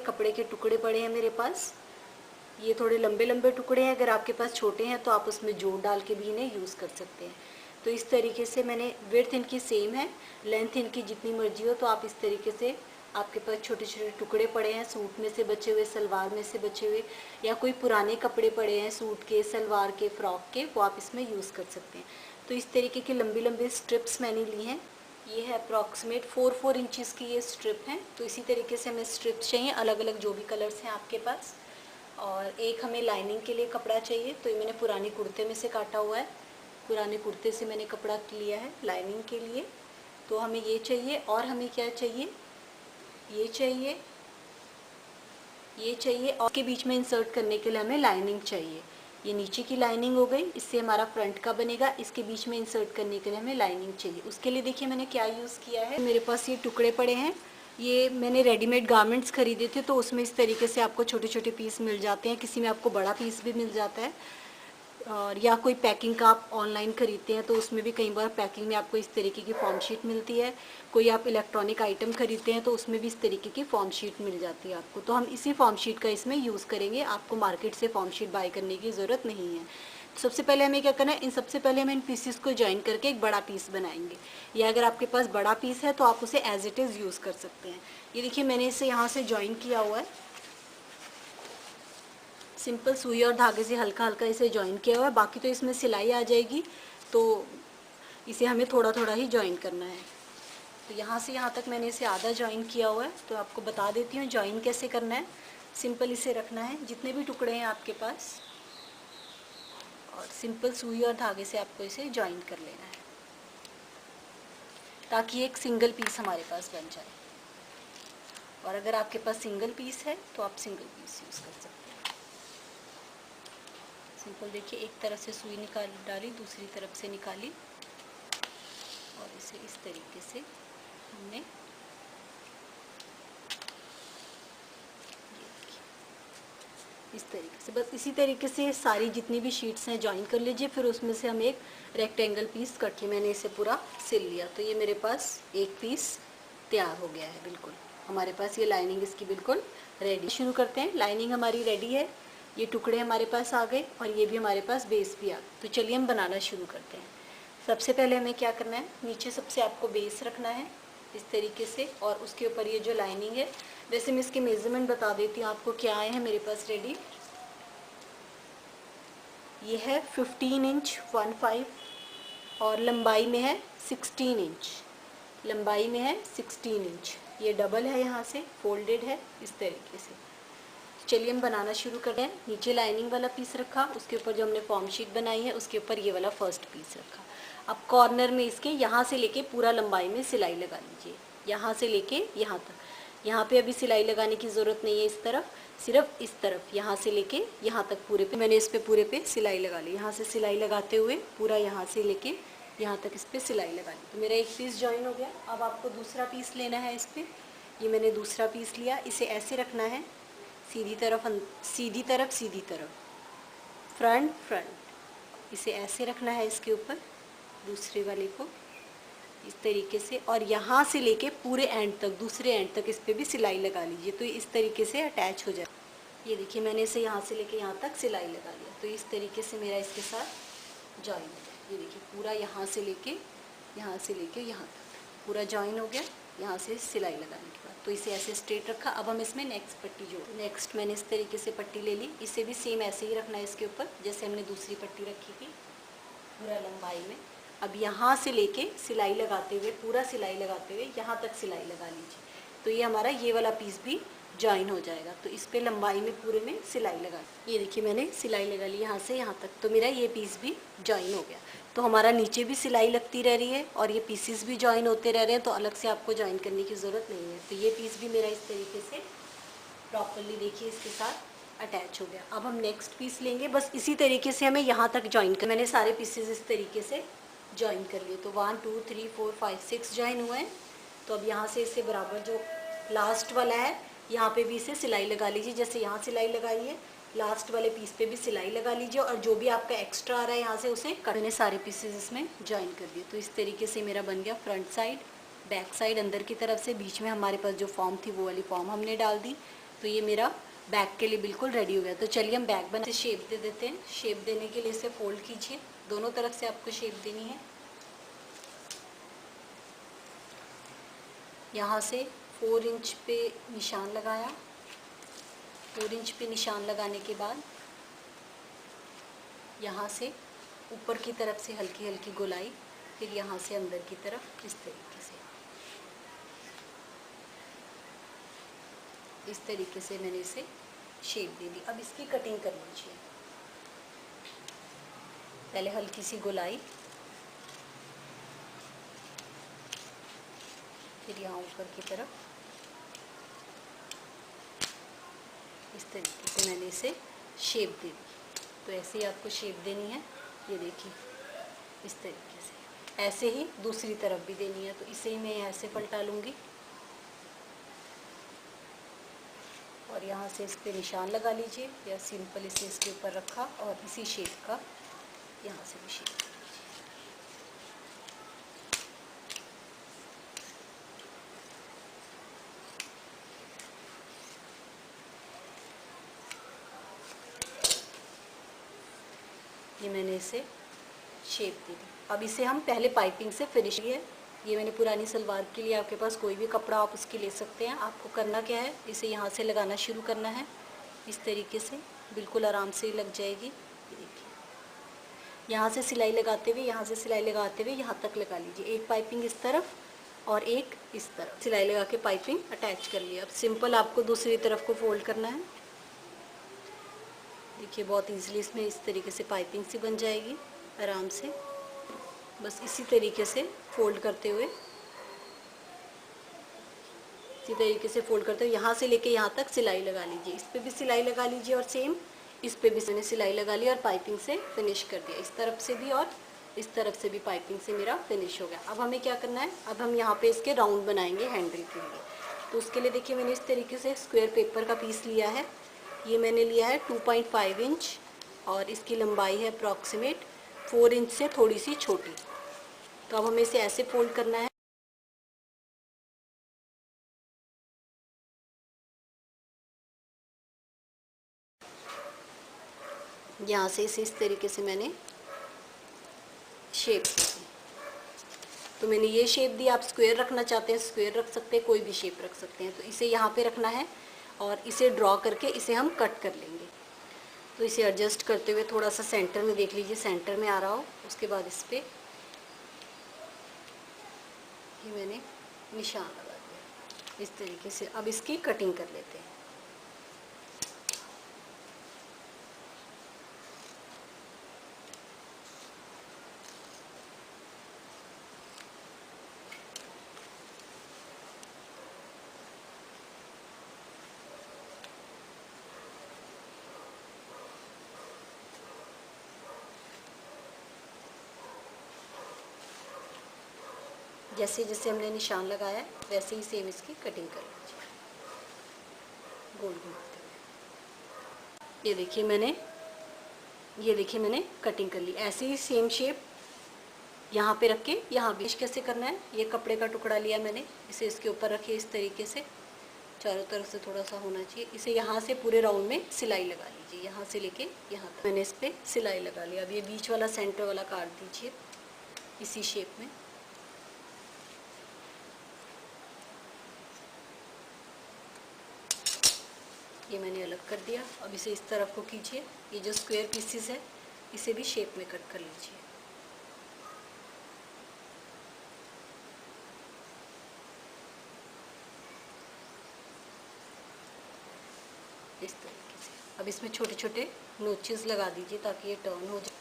कपड़े के टुकड़े पड़े हैं मेरे पास। ये थोड़े लंबे लंबे टुकड़े हैं, अगर आपके पास छोटे हैं तो आप उसमें जोड़ डाल के भी इन्हें यूज़ कर सकते हैं। तो इस तरीके से मैंने, विड्थ इनकी सेम है, लेंथ इनकी जितनी मर्जी हो, तो आप इस तरीके से, आपके पास छोटे छोटे टुकड़े पड़े हैं सूट में से बचे हुए, सलवार में से बचे हुए, या कोई पुराने कपड़े पड़े हैं सूट के, सलवार के, फ्रॉक के, वो आप इसमें यूज़ कर सकते हैं। तो इस तरीके की लंबी लंबी स्ट्रिप्स मैंने ली हैं। ये है अप्रॉक्सीमेट 4 इंचज़ की ये स्ट्रिप है। तो इसी तरीके से हमें स्ट्रिप्स चाहिए, अलग अलग जो भी कलर्स हैं आपके पास। और एक हमें लाइनिंग के लिए कपड़ा चाहिए, तो ये मैंने पुराने कुर्ते में से काटा हुआ है, पुराने कुर्ते से मैंने कपड़ा लिया है लाइनिंग के लिए। तो हमें ये चाहिए, और हमें क्या चाहिए, ये चाहिए, ये चाहिए, और के बीच में इंसर्ट करने के लिए हमें लाइनिंग चाहिए। ये नीचे की लाइनिंग हो गई, इससे हमारा फ्रंट का बनेगा। इसके बीच में इंसर्ट करने के लिए हमें लाइनिंग चाहिए। उसके लिए देखिए मैंने क्या यूज़ किया है, मेरे पास ये टुकड़े पड़े हैं, ये मैंने रेडीमेड गारमेंट्स खरीदे थे, तो उसमें इस तरीके से आपको छोटे छोटे पीस मिल जाते हैं, किसी में आपको बड़ा पीस भी मिल जाता है। और या कोई पैकिंग का आप ऑनलाइन खरीदते हैं तो उसमें भी कई बार पैकिंग में आपको इस तरीके की फॉर्म शीट मिलती है। कोई आप इलेक्ट्रॉनिक आइटम खरीदते हैं तो उसमें भी इस तरीके की फॉर्म शीट मिल जाती है आपको। तो हम इसी फॉर्म शीट का इसमें यूज़ करेंगे, आपको मार्केट से फॉर्म शीट बाय करने की ज़रूरत नहीं है। सबसे पहले हमें क्या करना है, सबसे पहले हम इन पीसेस को जॉइन करके एक बड़ा पीस बनाएंगे। या अगर आपके पास बड़ा पीस है तो आप उसे एज इट इज़ यूज़ कर सकते हैं। ये देखिए मैंने इसे यहाँ से जॉइन किया हुआ है, सिंपल सुई और धागे से हल्का हल्का इसे जॉइन किया हुआ है। बाकी तो इसमें सिलाई आ जाएगी, तो इसे हमें थोड़ा थोड़ा ही जॉइन करना है। तो यहाँ से यहाँ तक मैंने इसे आधा जॉइन किया हुआ है। तो आपको बता देती हूँ जॉइन कैसे करना है। सिंपल इसे रखना है, जितने भी टुकड़े हैं आपके पास, और सिंपल सुई और धागे से आपको इसे जॉइन कर लेना है, ताकि एक सिंगल पीस हमारे पास बन जाए। और अगर आपके पास सिंगल पीस है तो आप सिंगल पीस यूज़ कर सकते हैं। सिंपल देखिए, एक तरफ से सुई निकाल डाली, दूसरी तरफ से निकाली, और इसे इस तरीके से हमने, इस तरीके से, बस इसी तरीके से सारी जितनी भी शीट्स हैं जॉइन कर लीजिए। फिर उसमें से हम एक रेक्टेंगल पीस कट के, मैंने इसे पूरा सिल लिया। तो ये मेरे पास एक पीस तैयार हो गया है बिल्कुल। हमारे पास ये लाइनिंग इसकी बिल्कुल रेडी। शुरू करते हैं। लाइनिंग हमारी रेडी है, ये टुकड़े हमारे पास आ गए, और ये भी हमारे पास बेस भी आ गया। तो चलिए हम बनाना शुरू करते हैं। सबसे पहले हमें क्या करना है, नीचे सबसे आपको बेस रखना है इस तरीके से, और उसके ऊपर ये जो लाइनिंग है, वैसे मैं इसके मेज़रमेंट बता देती हूँ आपको क्या आए हैं मेरे पास रेडी। ये है 15 इंच 15, और लंबाई में है 16 इंच, लंबाई में है 16 इंच। ये डबल है, यहाँ से फोल्डेड है इस तरीके से। चलिए हम बनाना शुरू करते हैं। नीचे लाइनिंग वाला पीस रखा, उसके ऊपर जो हमने फॉर्म शीट बनाई है उसके ऊपर ये वाला फर्स्ट पीस रखा। अब कॉर्नर में इसके यहाँ से लेके पूरा लंबाई में सिलाई लगा लीजिए, यहाँ से लेके यहाँ तक। यहाँ पे अभी सिलाई लगाने की ज़रूरत नहीं है इस तरफ, सिर्फ इस तरफ, यहाँ से लेके यहाँ तक पूरे पे मैंने इस पे पूरे पे सिलाई लगा ली। यहाँ से सिलाई लगाते हुए पूरा यहाँ से लेके यहाँ तक इस पर सिलाई लगा ली। तो मेरा एक पीस जॉइन हो गया। अब आपको दूसरा पीस लेना है इस पर। ये मैंने दूसरा पीस लिया, इसे ऐसे रखना है, सीधी तरफ सीधी तरफ सीधी तरफ, फ्रंट फ्रंट, इसे ऐसे रखना है इसके ऊपर, दूसरे वाले को इस तरीके से, और यहाँ से लेके पूरे एंड तक, दूसरे एंड तक इस पर भी सिलाई लगा लीजिए, तो इस तरीके से अटैच हो जाए। ये देखिए मैंने इसे यहाँ से लेके यहाँ तक सिलाई लगा लिया। तो इस तरीके से मेरा इसके साथ जॉइन हो गया। ये देखिए पूरा यहाँ से लेके यहाँ तक पूरा जॉइन हो गया, यहाँ से सिलाई लगाने के बाद। तो इसे ऐसे स्ट्रेट रखा। अब हम इसमें नेक्स्ट पट्टी जोड़, नेक्स्ट मैंने इस तरीके से पट्टी ले ली। इसे भी सेम ऐसे ही रखना है इसके ऊपर, जैसे हमने दूसरी पट्टी रखी थी, पूरा लंबाई में। अब यहाँ से लेके सिलाई लगाते हुए, पूरा सिलाई लगाते हुए यहाँ तक सिलाई लगा लीजिए। तो ये हमारा ये वाला पीस भी जॉइन हो जाएगा। तो इस पे लंबाई में पूरे में सिलाई लगा, ये देखिए मैंने सिलाई लगा ली यहाँ से यहाँ तक। तो मेरा ये पीस भी जॉइन हो गया। तो हमारा नीचे भी सिलाई लगती रह रही है और ये पीसेस भी जॉइन होते रह रहे हैं, तो अलग से आपको जॉइन करने की ज़रूरत नहीं है। तो ये पीस भी मेरा इस तरीके से प्रॉपरली देखिए इसके साथ अटैच हो गया। अब हम नेक्स्ट पीस लेंगे, बस इसी तरीके से हमें यहाँ तक जॉइन कर, मैंने सारे पीसेस इस तरीके से जॉइन कर लिए। तो 1 2 3 4 5 6 जॉइन हुए हैं। तो अब यहाँ से इसे बराबर जो लास्ट वाला है यहाँ पे भी इसे सिलाई लगा लीजिए, जैसे यहाँ सिलाई लगाई है, लास्ट वाले पीस पे भी सिलाई लगा लीजिए, और जो भी आपका एक्स्ट्रा आ रहा है यहाँ से उसे कट। मैंने सारे पीसेस इसमें जॉइन कर दिए। तो इस तरीके से मेरा बन गया फ्रंट साइड, बैक साइड अंदर की तरफ से, बीच में हमारे पास जो फॉर्म थी वो वाली फॉर्म हमने डाल दी। तो तो ये मेरा बैग के लिए बिल्कुल रेडी हो गया। तो चलिए हम बैग बना शेप दे देते हैं। शेप देने के लिए इसे फोल्ड कीजिए, दोनों तरफ से आपको शेप देनी है। यहाँ से 4 इंच पे निशान लगाया, 4 इंच पे निशान लगाने के बाद यहाँ से ऊपर की तरफ से हल्की हल्की गोलाई, फिर यहाँ से अंदर की तरफ इस तरीके से मैंने इसे शेप दे दी। अब इसकी कटिंग कर लीजिए। पहले हल्की सी गोलाई, फिर यहाँ ऊपर की तरफ इस तरीके से मैंने इसे शेप दे दी। तो ऐसे ही आपको शेप देनी है, ये देखिए इस तरीके से। ऐसे ही दूसरी तरफ भी देनी है, तो इसे ही मैं ऐसे पलटा लूँगी और यहाँ से इस पे निशान लगा लीजिए, या सिंपल इसे इसके ऊपर रखा और इसी शेप का यहाँ से भी शेप कर लीजिए। ये मैंने इसे शेप दे दी। अब इसे हम पहले पाइपिंग से फिनिश किए। ये मैंने पुरानी सलवार के लिए, आपके पास कोई भी कपड़ा आप उसके ले सकते हैं। आपको करना क्या है, इसे यहाँ से लगाना शुरू करना है, इस तरीके से बिल्कुल आराम से लग जाएगी। ये देखिए, यहाँ से सिलाई लगाते हुए, यहाँ से सिलाई लगाते हुए यहाँ तक लगा लीजिए। एक पाइपिंग इस तरफ और एक इस तरफ सिलाई लगा के पाइपिंग अटैच कर लिया। अब सिंपल आपको दूसरी तरफ को फोल्ड करना है। देखिए बहुत ईजिली इसमें इस तरीके से पाइपिंग सी बन जाएगी आराम से। बस इसी तरीके से फोल्ड करते हुए, इसी तरीके से फोल्ड करते हुए यहाँ से लेके यहाँ तक सिलाई लगा लीजिए। इस पे भी सिलाई लगा लीजिए और सेम इस पे भी मैंने सिलाई लगा ली और पाइपिंग से फिनिश कर दिया। इस तरफ से भी और इस तरफ से भी पाइपिंग से मेरा फिनिश हो गया। अब हमें क्या करना है, अब हम यहाँ पे इसके राउंड बनाएंगे हैंडल के लिए। तो उसके लिए देखिए मैंने इस तरीके से स्क्वायर पेपर का पीस लिया है। ये मैंने लिया है 2.5 इंच और इसकी लंबाई है अप्रॉक्सीमेट 4 इंच से थोड़ी सी छोटी। तो अब हमें इसे ऐसे फोल्ड करना है। यहाँ से इसे इस तरीके से मैंने शेप दी। तो मैंने ये शेप दी, आप स्क्वायर रखना चाहते हैं स्क्वायर रख सकते हैं, कोई भी शेप रख सकते हैं। तो इसे यहाँ पे रखना है और इसे ड्रॉ करके इसे हम कट कर लेंगे। तो इसे एडजस्ट करते हुए थोड़ा सा सेंटर में देख लीजिए, सेंटर में आ रहा हो। उसके बाद इस पर ये मैंने निशान लगा दिया इस तरीके से। अब इसकी कटिंग कर लेते हैं। जैसे जैसे हमने निशान लगाया है वैसे ही सेम इसकी कटिंग कर लीजिए गोल घुमाते हुए। ये देखिए मैंने कटिंग कर ली। ऐसे ही सेम शेप यहाँ पे रख के यहाँ भी कैसे करना है। ये कपड़े का टुकड़ा लिया मैंने, इसे इसके ऊपर रखिए इस तरीके से, चारों तरफ से थोड़ा सा होना चाहिए। इसे यहाँ से पूरे राउंड में सिलाई लगा लीजिए, यहाँ से लेके यहाँ तक मैंने इस पर सिलाई लगा लिया। अब ये बीच वाला सेंटर वाला काट दीजिए इसी शेप में। ये मैंने अलग कर दिया। अब इसे इस तरफ को कीजिए। ये जो स्क्वायर पीसेस है इसे भी शेप में कट कर लीजिए। इस तरीके से। अब इसमें छोटे छोटे नोचेस लगा दीजिए ताकि ये टर्न हो जाए।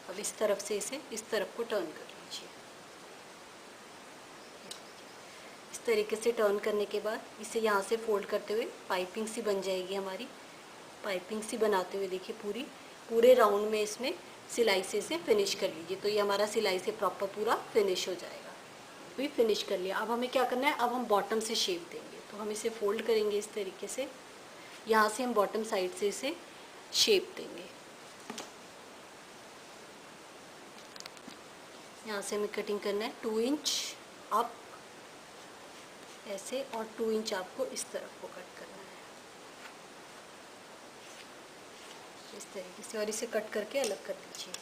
अब इस तरफ से इसे इस तरफ को टर्न कर लीजिए। इस तरीके से टर्न करने के बाद इसे यहाँ से फोल्ड करते हुए पाइपिंग सी बन जाएगी हमारी। पाइपिंग सी बनाते हुए देखिए पूरे राउंड में इसमें सिलाई से इसे फिनिश कर लीजिए। तो ये हमारा सिलाई से प्रॉपर पूरा फिनिश हो जाएगा। भी फिनिश कर लिया। अब हमें क्या करना है, अब हम बॉटम से शेप देंगे। तो हम इसे फोल्ड करेंगे इस तरीके से, यहाँ से हम बॉटम साइड से इसे शेप देंगे। यहाँ से हमें कटिंग करना है 2 इंच अप ऐसे और 2 इंच आपको इस तरफ को कट करना है। इस तरीके से, और इसे कट करके अलग कर लीजिए।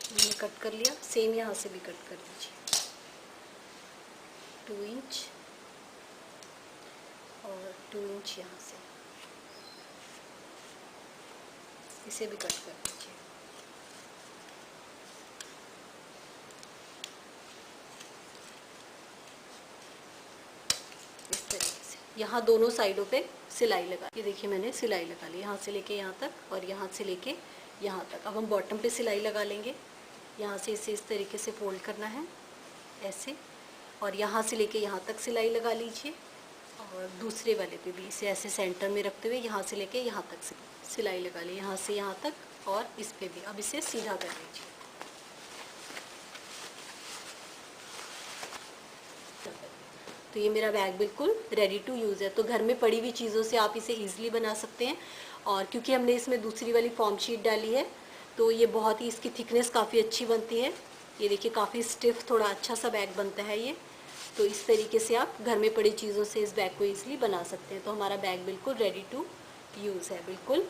मैंने कट कर लिया, सेम यहाँ से भी कट कर लीजिए 2 इंच और 2 इंच यहाँ से, इसे भी कट कर लीजिए। इस तरीके से यहाँ दोनों साइडों पे सिलाई लगा, ये देखिए मैंने सिलाई लगा ली यहाँ से लेके यहाँ तक और यहाँ से लेके यहाँ तक। अब हम बॉटम पे सिलाई लगा लेंगे। यहाँ से इसे इस तरीके से फोल्ड करना है ऐसे, और यहाँ से लेके यहाँ तक सिलाई लगा लीजिए, और दूसरे वाले पे भी इसे ऐसे सेंटर में रखते हुए यहाँ से लेके यहाँ तक सिलाई लगा ली, यहाँ से यहाँ तक, और इस पे भी। अब इसे सीधा कर लीजिए। तो ये मेरा बैग बिल्कुल रेडी टू यूज़ है। तो घर में पड़ी हुई चीज़ों से आप इसे ईजिली बना सकते हैं, और क्योंकि हमने इसमें दूसरी वाली फॉर्म शीट डाली है तो ये बहुत ही, इसकी थिकनेस काफ़ी अच्छी बनती है। ये देखिए काफ़ी स्टिफ, थोड़ा अच्छा सा बैग बनता है ये। तो इस तरीके से आप घर में पड़ी चीज़ों से इस बैग को ईजिली बना सकते हैं। तो हमारा बैग बिल्कुल रेडी टू यूज़ है, बिल्कुल